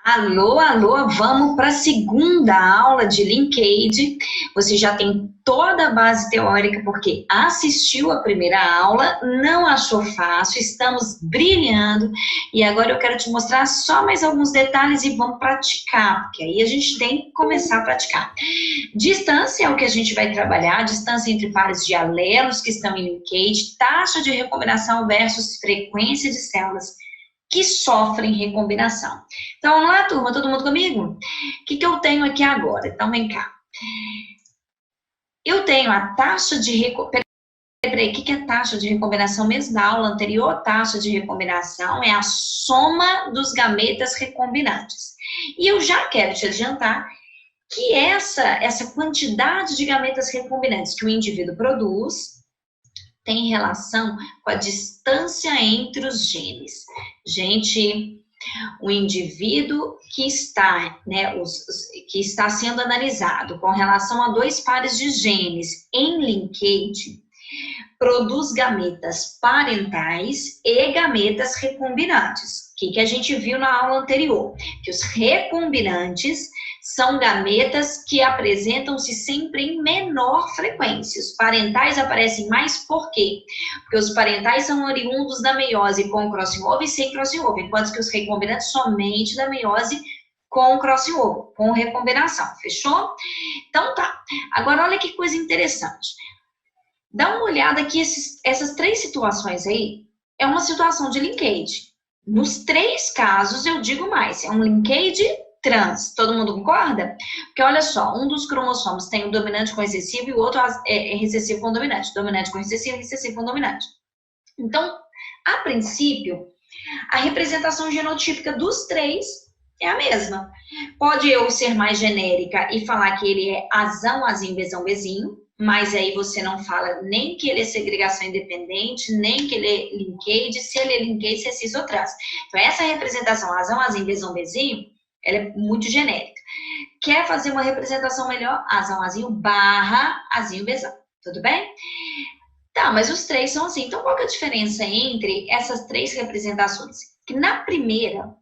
Alô, alô, vamos para a segunda aula de Linkade. Você já tem toda a base teórica porque assistiu a primeira aula, não achou fácil, estamos brilhando e agora eu quero te mostrar só mais alguns detalhes e vamos praticar, porque aí a gente tem que começar a praticar. Distância é o que a gente vai trabalhar, distância entre pares de alelos que estão em Linkade, taxa de recombinação versus frequência de células que sofrem recombinação. Então, vamos lá, turma? Todo mundo comigo? O que eu tenho aqui agora? Então, vem cá. Eu tenho a taxa de recombinação. Peraí, o que é taxa de recombinação? Mesmo na aula anterior, taxa de recombinação é a soma dos gametas recombinantes. E eu já quero te adiantar que essa quantidade de gametas recombinantes que o indivíduo produz tem relação com a distância entre os genes. Gente, o indivíduo que está, que está sendo analisado com relação a dois pares de genes em linkage, produz gametas parentais e gametas recombinantes. O que a gente viu na aula anterior? Que os recombinantes são gametas que apresentam-se sempre em menor frequência. Os parentais aparecem mais por quê? Porque os parentais são oriundos da meiose com crossing over e sem crossing over, enquanto que os recombinantes somente da meiose com crossing over, com recombinação. Fechou? Então tá. Agora olha que coisa interessante. Dá uma olhada aqui, essas três situações aí, é uma situação de linkage. Nos três casos, eu digo mais, é um linkage trans. Todo mundo concorda? Porque olha só, um dos cromossomos tem o dominante com recessivo e o outro é recessivo com dominante. Dominante com recessivo, recessivo com dominante. Então, a princípio, a representação genotípica dos três é a mesma. Pode eu ser mais genérica e falar que ele é azão, azinho, bezão, bezinho, mas aí você não fala nem que ele é segregação independente, nem que ele é linkage, se ele é linkage, se é cis ou trans. Então, essa representação azão, azinho, bezão, bezinho, ela é muito genérica. Quer fazer uma representação melhor? Azão, azinho, barra, azinho, bezão. Tudo bem? Tá, mas os três são assim. Então, qual que é a diferença entre essas três representações? Que na primeira,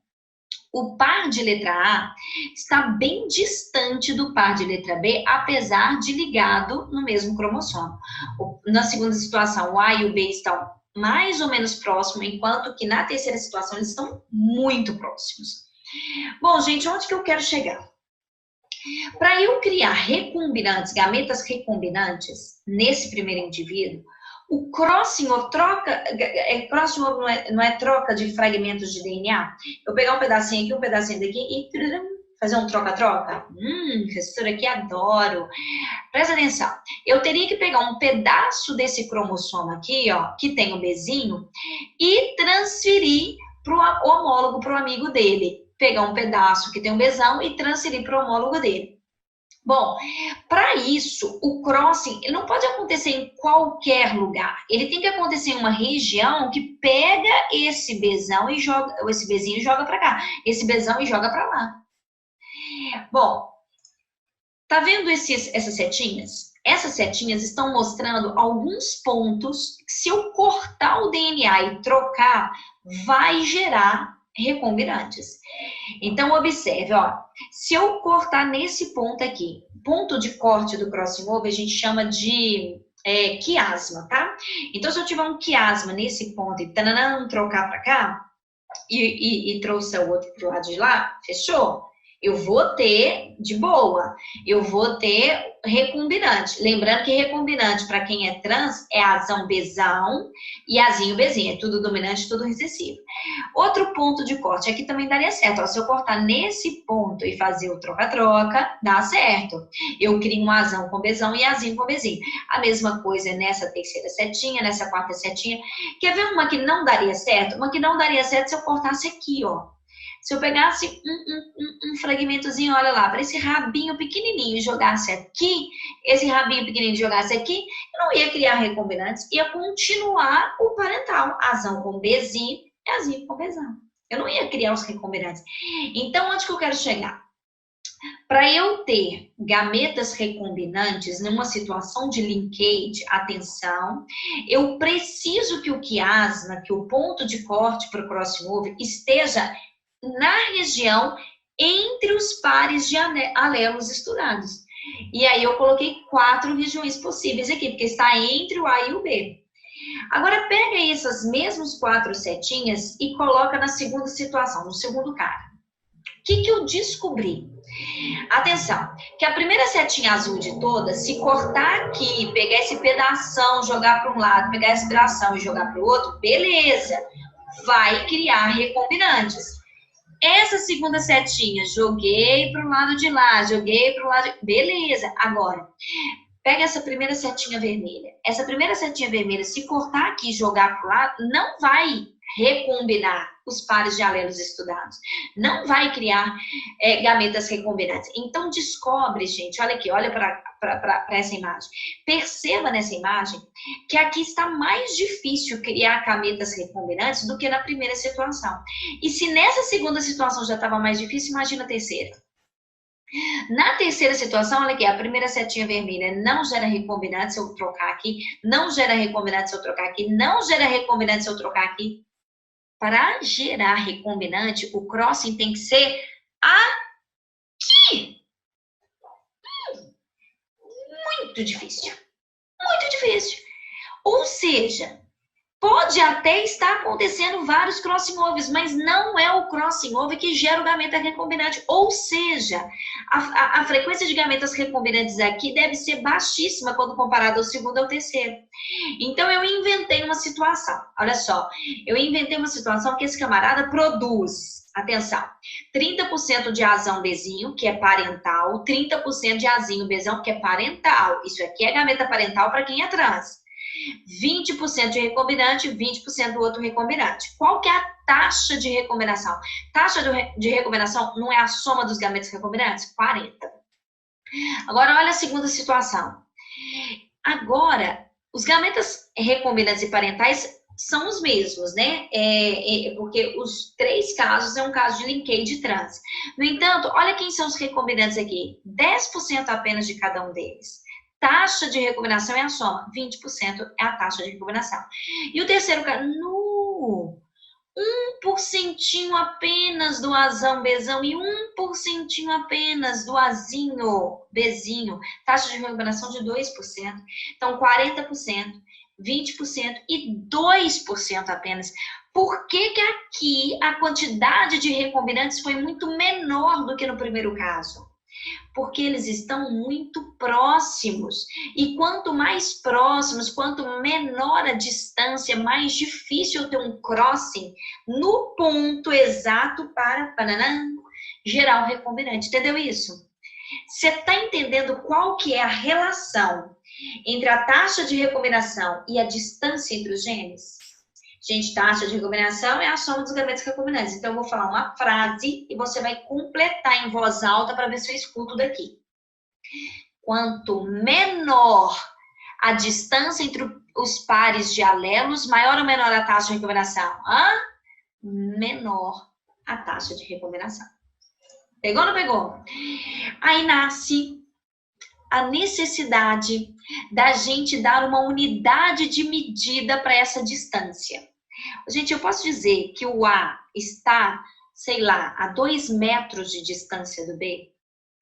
o par de letra A está bem distante do par de letra B, apesar de ligado no mesmo cromossomo. Na segunda situação, o A e o B estão mais ou menos próximos, enquanto que na terceira situação eles estão muito próximos. Bom, gente, onde que eu quero chegar? Para eu criar recombinantes, gametas recombinantes, nesse primeiro indivíduo, o crossing ou troca, crossing não é troca de fragmentos de DNA? Eu pegar um pedacinho aqui, um pedacinho daqui e fazer um troca-troca? Professora, aqui adoro. Presta atenção. Eu teria que pegar um pedaço desse cromossomo aqui, ó, que tem o Bzinho, e transferir para o homólogo, para o amigo dele. Pegar um pedaço que tem um Bzão e transferir para o homólogo dele. Bom, para isso, o crossing ele não pode acontecer em qualquer lugar. Ele tem que acontecer em uma região que pega esse Bzão e joga, esse Bzinho e joga para cá, esse Bzão e joga para lá. Bom, tá vendo essas setinhas? Essas setinhas estão mostrando alguns pontos que, se eu cortar o DNA e trocar, vai gerar recombinantes. Então, observe, ó, se eu cortar nesse ponto aqui, ponto de corte do crossing over, a gente chama de quiasma, tá? Então, se eu tiver um quiasma nesse ponto e trocar para cá, e trouxer o outro pro lado de lá, fechou? Eu vou ter, de boa, eu vou ter recombinante. Lembrando que recombinante, para quem é trans, é azão, bezão e azinho, bezinho. É tudo dominante, tudo recessivo. Outro ponto de corte, aqui também daria certo. Ó, se eu cortar nesse ponto e fazer o troca-troca, dá certo. Eu crio um azão com bezão e azinho com bezinho. A mesma coisa nessa terceira setinha, nessa quarta setinha. Quer ver uma que não daria certo? Uma que não daria certo se eu cortasse aqui, ó. Se eu pegasse um fragmentozinho, olha lá, para esse rabinho pequenininho e jogasse aqui, esse rabinho pequenininho jogasse aqui, eu não ia criar recombinantes, ia continuar o parental, azão com bezinho e azinho com bezão. Eu não ia criar os recombinantes. Então, onde que eu quero chegar? Para eu ter gametas recombinantes numa situação de linkage, atenção, eu preciso que o quiasma, que o ponto de corte para o crossing over, esteja na região entre os pares de alelos estudados. E aí eu coloquei 4 regiões possíveis aqui, porque está entre o A e o B. Agora pega aí essas mesmas 4 setinhas e coloca na segunda situação, no segundo cara. O que eu descobri? Atenção, que a primeira setinha azul de todas, se cortar aqui, pegar esse pedação, jogar para um lado, pegar essa pedação e jogar para o outro, beleza, vai criar recombinantes. Essa segunda setinha, joguei para o lado de lá, joguei para o lado de... Beleza, agora, pega essa primeira setinha vermelha. Essa primeira setinha vermelha, se cortar aqui e jogar para o lado, não vai recombinar os pares de alelos estudados. Não vai criar gametas recombinantes. Então, descobre, gente, olha aqui, olha para essa imagem. Perceba nessa imagem que aqui está mais difícil criar gametas recombinantes do que na primeira situação. E se nessa segunda situação já estava mais difícil, imagina a terceira. Na terceira situação, olha aqui, a primeira setinha vermelha não gera recombinante se eu trocar aqui, não gera recombinante se eu trocar aqui, não gera recombinante se eu trocar aqui. Para gerar recombinante, o crossing tem que ser aqui. Muito difícil. Muito difícil. Ou seja, pode até estar acontecendo vários crossing overs, mas não é o crossing over que gera o gameta recombinante. Ou seja, a frequência de gametas recombinantes aqui deve ser baixíssima quando comparado ao segundo e ao terceiro. Então, eu inventei uma situação. Olha só, eu inventei uma situação que esse camarada produz, atenção, 30% de azão bezinho, que é parental, 30% de azinho bezão, que é parental. Isso aqui é gameta parental para quem é trans. 20% de recombinante, 20% do outro recombinante. Qual que é a taxa de recombinação? Taxa de recombinação não é a soma dos gametas recombinantes? 40. Agora, olha a segunda situação. Agora, os gametas recombinantes e parentais são os mesmos, né? Porque os 3 casos é um caso de linkage trans. No entanto, olha quem são os recombinantes aqui. 10% apenas de cada um deles. Taxa de recombinação é a soma. 20% é a taxa de recombinação. E o terceiro caso, 1% apenas do azão bezão e 1% apenas do azinho bezinho. Taxa de recombinação de 2%. Então, 40%, 20% e 2% apenas. Por que aqui a quantidade de recombinantes foi muito menor do que no primeiro caso? Porque eles estão muito próximos. E quanto mais próximos, quanto menor a distância, mais difícil ter um crossing no ponto exato para gerar o recombinante. Entendeu isso? Você está entendendo qual que é a relação entre a taxa de recombinação e a distância entre os genes? Gente, taxa de recombinação é a soma dos gametas recombinantes. Então, eu vou falar uma frase e você vai completar em voz alta para ver se eu escuto daqui. Quanto menor a distância entre os pares de alelos, maior ou menor a taxa de recombinação? Menor a taxa de recombinação. Pegou ou não pegou? Aí nasce a necessidade da gente dar uma unidade de medida para essa distância. Gente, eu posso dizer que o A está, sei lá, a 2 metros de distância do B?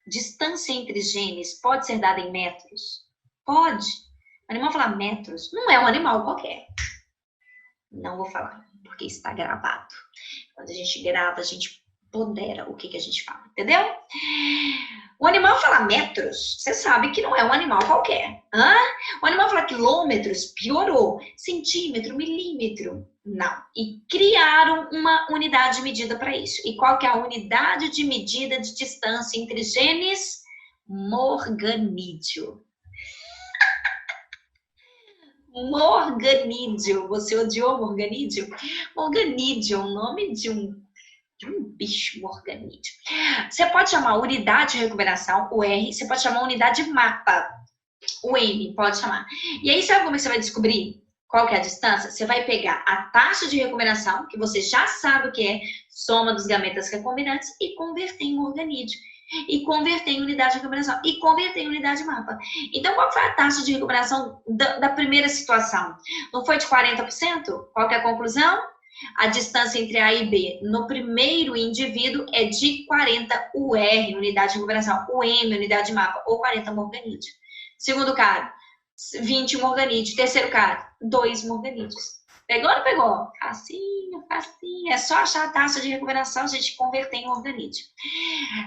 Distância entre genes pode ser dada em metros? Pode. O animal falar metros não é um animal qualquer. Não vou falar, porque está gravado. Quando a gente grava, a gente pondera o que a gente fala, entendeu? O animal fala metros, você sabe que não é um animal qualquer. O animal fala quilômetros, piorou. Centímetro, milímetro, não. E criaram uma unidade de medida para isso. E qual que é a unidade de medida de distância entre genes? Morganídeo. Morganídeo. Você odiou morganídeo? Morganídeo é o nome de um bicho morganídeo. Você pode chamar unidade de recuperação, o R, você pode chamar unidade de mapa, o M, pode chamar. E aí, sabe como você vai descobrir qual que é a distância? Você vai pegar a taxa de recombinação, que você já sabe o que é, soma dos gametas recombinantes, e converter em morganídeo. E converter em unidade de recombinação. E converter em unidade de mapa. Então, qual foi a taxa de recombinação da primeira situação? Não foi de 40%? Qual que é a conclusão? A distância entre A e B no primeiro indivíduo é de 40 UR, unidade de recuperação, UM, unidade de mapa, ou 40 morganídeos. Segundo cara, 20 morganídeos. Terceiro cara, 2 morganídeos. Pegou ou não pegou? Facinho, facinho. É só achar a taxa de recuperação, a gente converter em morganídeo.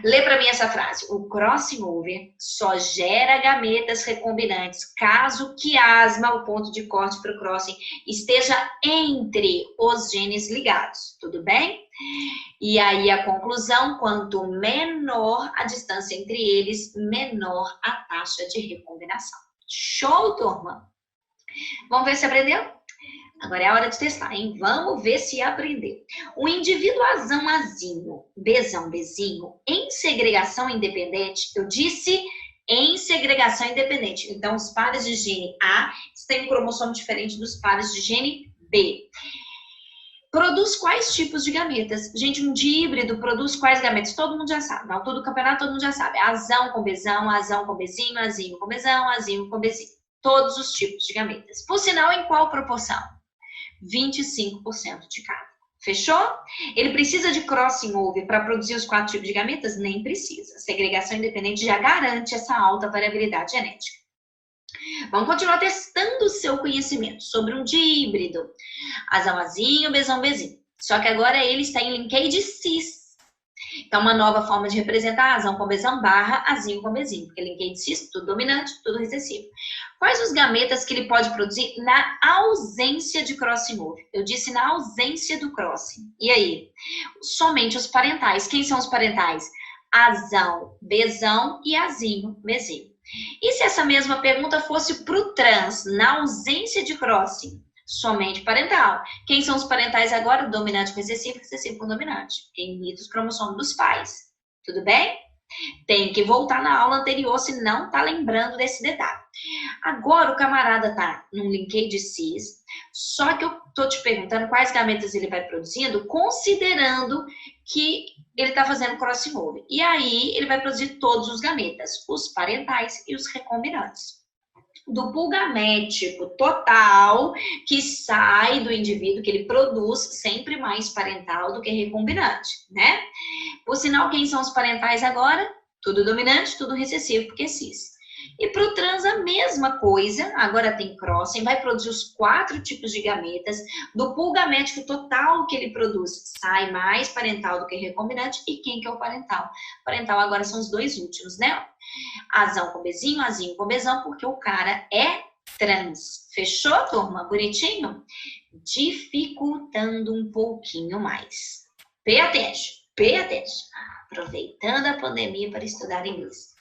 Lê para mim essa frase. O crossing over só gera gametas recombinantes caso o quiasma, o ponto de corte para o crossing, esteja entre os genes ligados. Tudo bem? E aí a conclusão, quanto menor a distância entre eles, menor a taxa de recombinação. Show, turma? Vamos ver se aprendeu? Agora é a hora de testar, hein? Vamos ver se aprendeu. O indivíduo azão azinho, bezão bezinho, em segregação independente, eu disse em segregação independente. Então, os pares de gene A têm um cromossomo diferente dos pares de gene B. Produz quais tipos de gametas? Gente, um díbrido produz quais gametas? Todo mundo já sabe. Na altura do campeonato, todo mundo já sabe. Azão com bezinho, azinho com bezão, azinho com bezinho. Todos os tipos de gametas. Por sinal, em qual proporção? 25% de cada. Fechou? Ele precisa de crossing over para produzir os 4 tipos de gametas? Nem precisa. Segregação independente já garante essa alta variabilidade genética. Vamos continuar testando o seu conhecimento sobre um díbrido. Azão, azinho, bezão, bezinho. Só que agora ele está em linkage cis. Então, uma nova forma de representar azão com bezão barra azinho com bezinho. Porque linkage cis, tudo dominante, tudo recessivo. Quais os gametas que ele pode produzir na ausência de crossing over? Eu disse na ausência do crossing. E aí? Somente os parentais. Quem são os parentais? Azão, bezão e azinho, bezinho. E se essa mesma pergunta fosse para o trans, na ausência de crossing? Somente parental. Quem são os parentais agora? Dominante com recessivo, recessivo com dominante. Quem imita os cromossomos dos pais. Tudo bem? Tem que voltar na aula anterior, se não tá lembrando desse detalhe. Agora o camarada tá num linkage cis, só que eu tô te perguntando quais gametas ele vai produzindo, considerando que ele tá fazendo crossing over. E aí ele vai produzir todos os gametas, os parentais e os recombinantes. Do pool gamético total que sai do indivíduo, que ele produz sempre mais parental do que recombinante, né? Por sinal, quem são os parentais agora? Tudo dominante, tudo recessivo, porque é cis. E para o trans a mesma coisa, agora tem crossing, vai produzir os 4 tipos de gametas. Do pool gamético total que ele produz, sai mais parental do que recombinante. E quem que é o parental? Parental agora são os 2 últimos, né? Azão com bezinho, azinho com bezão, porque o cara é trans. Fechou, turma? Bonitinho? Dificultando um pouquinho mais. Pay attention, pay attention. Aproveitando a pandemia para estudar inglês.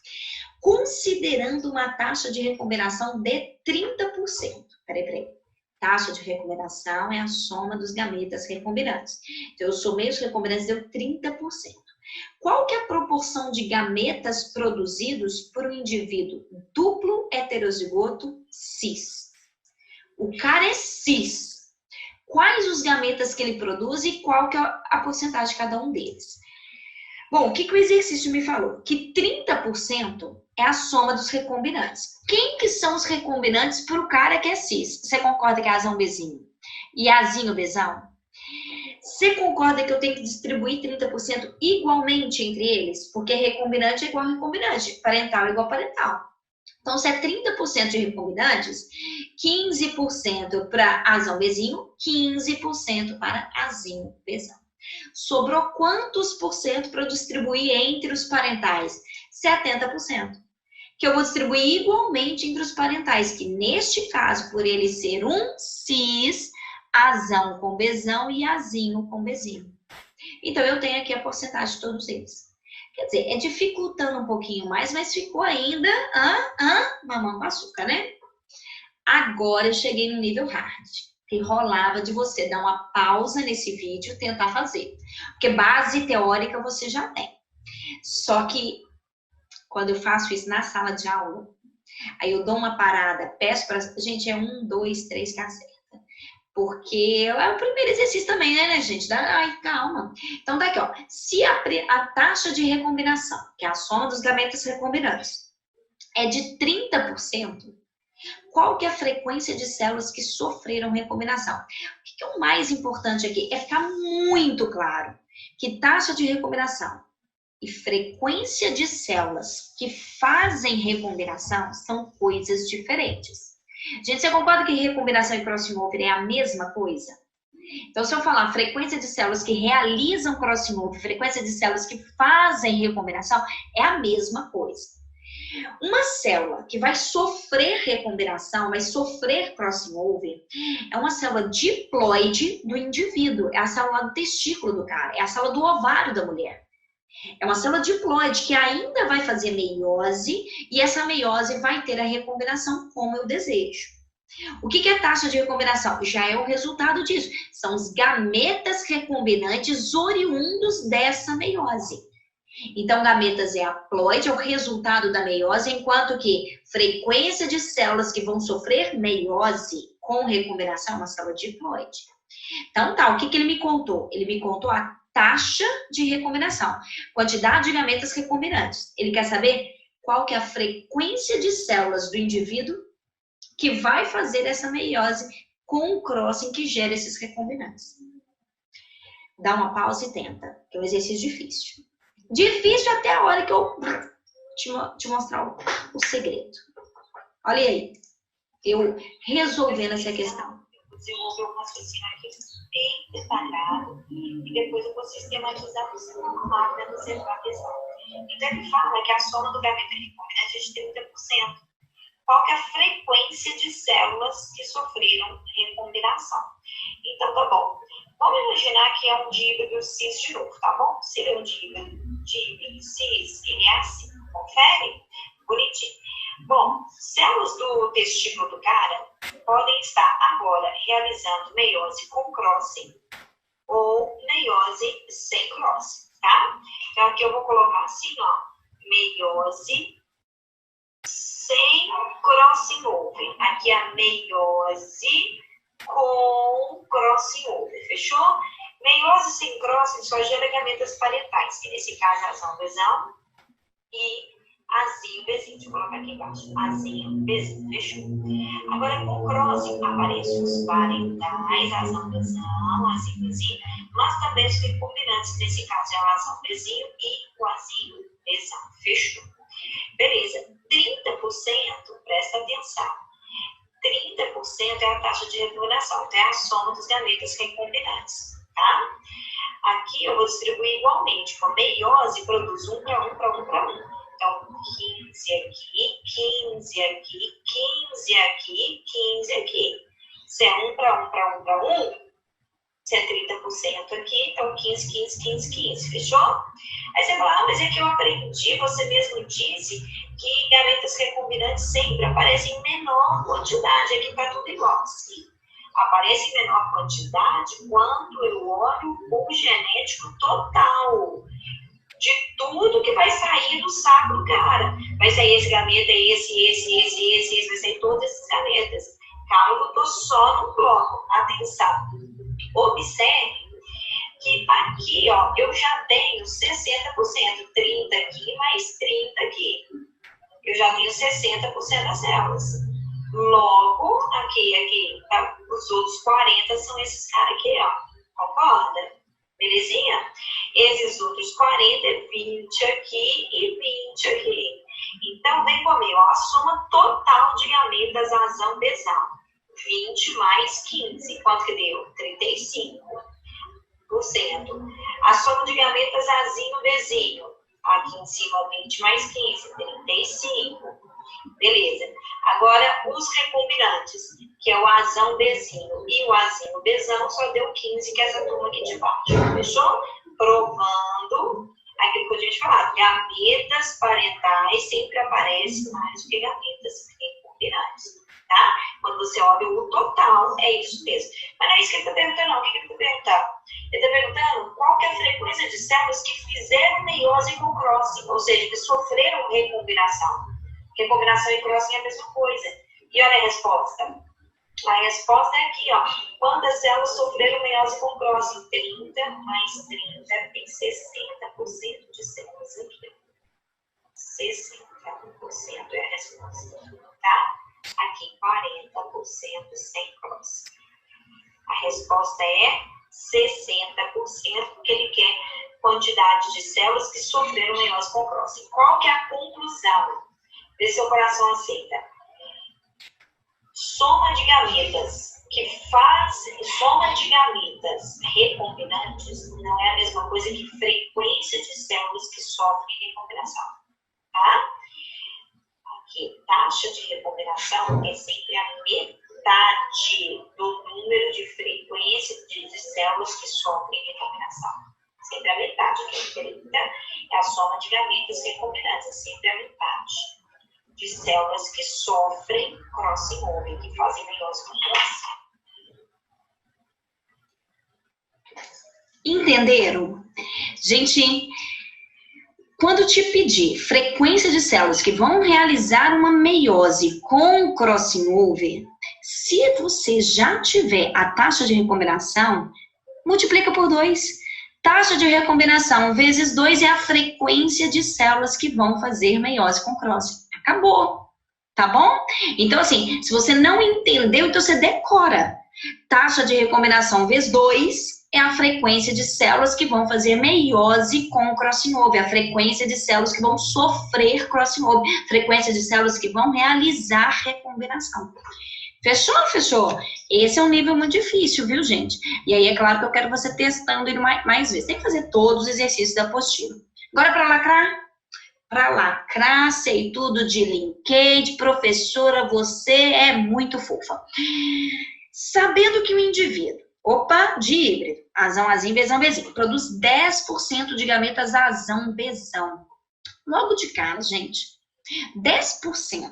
Considerando uma taxa de recombinação de 30%. Peraí. Taxa de recombinação é a soma dos gametas recombinantes. Então, eu somei os recombinantes, deu 30%. Qual que é a proporção de gametas produzidos por um indivíduo duplo heterozigoto cis? O cara é cis. Quais os gametas que ele produz e qual que é a porcentagem de cada um deles? Bom, o que o exercício me falou? Que 30% é a soma dos recombinantes. Quem que são os recombinantes para o cara que é cis? Você concorda que é azão bezinho e azinho bezão? Você concorda que eu tenho que distribuir 30% igualmente entre eles? Porque recombinante é igual a recombinante, parental é igual a parental. Então, se é 30% de recombinantes, 15% para azão bezinho, 15% para azinho bezão. Sobrou quantos por cento para eu distribuir entre os parentais? 70%. Que eu vou distribuir igualmente entre os parentais, que neste caso, por ele ser um cis, azão com bezão e azinho com bezinho. Então, eu tenho aqui a porcentagem de todos eles. Quer dizer, é dificultando um pouquinho mais, mas ficou ainda mamão com açúcar, né? Agora eu cheguei no nível hard. Que rolava de você dar uma pausa nesse vídeo e tentar fazer. Porque base teórica você já tem. Só que quando eu faço isso na sala de aula, aí eu dou uma parada, peço para... Gente, é 1, 2, 3 que acerta. Porque é o primeiro exercício também, né, gente? Ai, calma. Então, tá aqui, ó. Se a taxa de recombinação, que é a soma dos gametas recombinantes, é de 30%, qual que é a frequência de células que sofreram recombinação? O que Porque o mais importante aqui é ficar muito claro que taxa de recombinação e frequência de células que fazem recombinação são coisas diferentes. Gente, você concorda que recombinação e crossover é a mesma coisa? Então, se eu falar frequência de células que realizam crossover, frequência de células que fazem recombinação, é a mesma coisa. Uma célula que vai sofrer recombinação, vai sofrer crossover, é uma célula diploide do indivíduo, é a célula do testículo do cara, é a célula do ovário da mulher. É uma célula diploide que ainda vai fazer meiose e essa meiose vai ter a recombinação como eu desejo. O que é taxa de recombinação? Já é o resultado disso. São os gametas recombinantes oriundos dessa meiose. Então, gametas é haploide, é o resultado da meiose, enquanto que frequência de células que vão sofrer meiose com recombinação é uma célula diploide. Então, tá, o que ele me contou? Ele me contou a taxa de recombinação, quantidade de gametas recombinantes. Ele quer saber qual que é a frequência de células do indivíduo que vai fazer essa meiose com o crossing que gera esses recombinantes. Dá uma pausa e tenta, que é um exercício difícil. Difícil até a hora que eu te mostrar o segredo. Olha aí, eu resolvendo essa questão. Desenvolver um raciocínio aqui bem detalhado e depois eu vou sistematizar você uma máquina do centro da questão. Então ele fala que a soma do gameta recombinante é de 30%. Qual que é a frequência de células que sofreram recombinação? Então tá bom. Vamos imaginar que é um díhedro cis de novo, tá bom? Se ele é um díhedro cis, ele é assim. Confere? Bonitinho. Bom, células do testículo do cara podem estar agora realizando meiose com crossing ou meiose sem crossing, tá? Então aqui eu vou colocar assim, ó, meiose sem crossing over. Aqui é a meiose com crossing over, fechou? Meiose sem crossing só gera gametas parietais, que nesse caso é azão, besão e azinho, bezinho. Deixa eu colocar aqui embaixo. Azinho, bezinho, fechou? Agora, com crossing, aparecem os parentais, azão, bezão, azinho, bezinho, mas também os recombinantes, nesse caso é o azão, bezinho e o azinho, bezão, fechou? Beleza, 30%, presta atenção, 30% é a taxa de recombinação, então é a soma dos gametas recombinantes, tá? Aqui eu vou distribuir igualmente, com a meiose produz 1 para 1 para 1 para 1. Então, 15 aqui, 15 aqui, 15 aqui, 15 aqui. Se é 1 para 1 para 1 para 1, se é 30% aqui, então 15, 15, 15, 15. Fechou? Aí você fala, mas é que eu aprendi, você mesmo disse que gametas recombinantes sempre aparecem em menor quantidade. Aqui está tudo igual. Sim. Aparece em menor quantidade quando eu olho o genético total de tudo que vai sair do saco do cara. Vai sair esse gameta, esse, vai sair todos esses gametas. Calma que eu tô só no bloco. Atenção. Observe que aqui, ó, eu já tenho 60%, 30 aqui, mais 30 aqui. Eu já tenho 60% das células. Logo, aqui, tá? Os outros 40 são esses caras aqui, ó. Concorda? Belezinha? Esses outros 40 é 20 aqui e 20 aqui. Então, vem comigo, ó, a soma total de gametas azão besão. 20 mais 15, quanto que deu? 35%. A soma de gametas azinho bezinho. Aqui em cima, 20 mais 15, 35%. Beleza. Agora, os recombinantes, que é o azão bezinho e o azinho besão, só deu 15, que é essa turma aqui de baixo. Fechou? Provando aquilo que a gente falava. Gametas parentais sempre aparecem mais do que gametas recombinantes. Tá? Quando você olha o total, é isso mesmo. Mas não é isso que ele está perguntando, não. O que ele está perguntando? Ele está perguntando qual que é a frequência de células que fizeram meiose com crossing, ou seja, que sofreram recombinação. Recombinação e crossing é a mesma coisa. E olha a resposta. A resposta é aqui, ó. Quantas células sofreram meiose com crossing? 30 mais 30 tem 60% de células aqui. 60% é a resposta. Tá? Aqui 40% sem crossing. A resposta é 60%, porque ele quer quantidade de células que sofreram meiose com crossing. Qual que é a conclusão? Vê se seu coração aceita. Soma de gametas recombinantes não é a mesma coisa que frequência de células que sofrem recombinação. Tá? Aqui, taxa de recombinação é sempre a metade do número de frequência de células que sofrem recombinação. Sempre a metade, que é 30, é a soma de gametas recombinantes, é sempre a metade de células que sofrem crossing over, que fazem meiose com crossing. Entenderam? Gente, quando te pedir frequência de células que vão realizar uma meiose com crossing over, se você já tiver a taxa de recombinação, multiplica por 2. Taxa de recombinação vezes 2 é a frequência de células que vão fazer meiose com crossing. Acabou, tá bom? Então, assim, se você não entendeu, então você decora. Taxa de recombinação vezes 2 é a frequência de células que vão fazer meiose com crossing over, a frequência de células que vão sofrer crossing over, frequência de células que vão realizar recombinação. Fechou? Fechou? Esse é um nível muito difícil, viu, gente? E aí, é claro que eu quero você testando ele mais vezes. Tem que fazer todos os exercícios da apostila. Agora, para lacrar? Para lacrar, sei tudo de linkage, professora, você é muito fofa. Sabendo que o indivíduo, de híbrido, azão, azinho, bezão, bezinho, produz 10% de gametas azão, bezão. Logo de cara, gente, 10%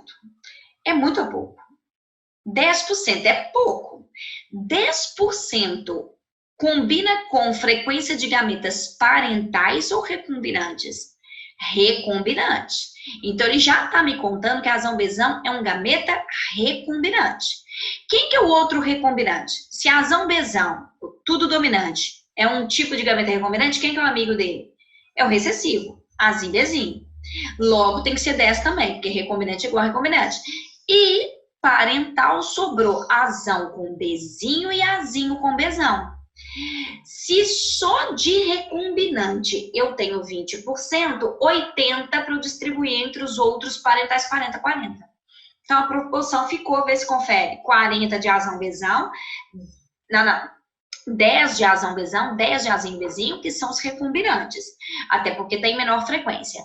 é muito ou pouco? 10% é pouco. 10% combina com frequência de gametas parentais ou recombinantes? Recombinante. Então, ele já está me contando que a azão-bezão é um gameta recombinante. Quem que é o outro recombinante? Se a azão-bezão, tudo dominante, é um tipo de gameta recombinante, quem que é o amigo dele? É o recessivo, azinho-bezinho. Logo, tem que ser 10 também, porque recombinante é igual a recombinante. E parental sobrou azão com bezinho e azinho com bezão. Se só de recombinante eu tenho 20%, 80% para eu distribuir entre os outros parentais, 40-40. Então, a proporção ficou, vê se confere, 40 de azão-bezão, 10 de azão-bezão, 10 de azinho-bezinho, que são os recombinantes, até porque tem menor frequência.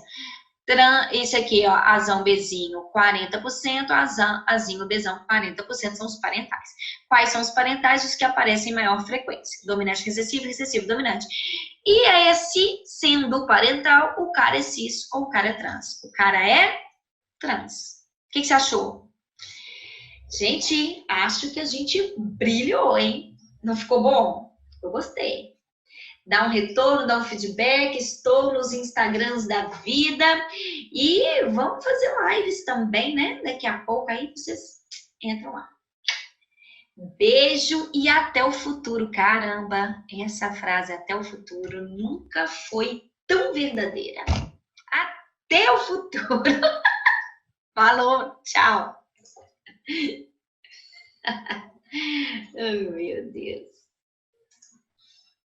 Esse aqui, ó, azão-bezinho, 40%, azinho-bezão, 40% são os parentais. Quais são os parentais? Os que aparecem em maior frequência. Dominante recessivo, recessivo dominante. E esse, sendo parental, o cara é cis ou o cara é trans. O cara é trans. O que você achou? Gente, acho que a gente brilhou, hein? Não ficou bom? Eu gostei. Dá um retorno, dá um feedback, estou nos Instagrams da vida e vamos fazer lives também, né? Daqui a pouco aí vocês entram lá. Beijo e até o futuro. Caramba, essa frase até o futuro nunca foi tão verdadeira. Até o futuro. Falou, tchau. Oh, meu Deus.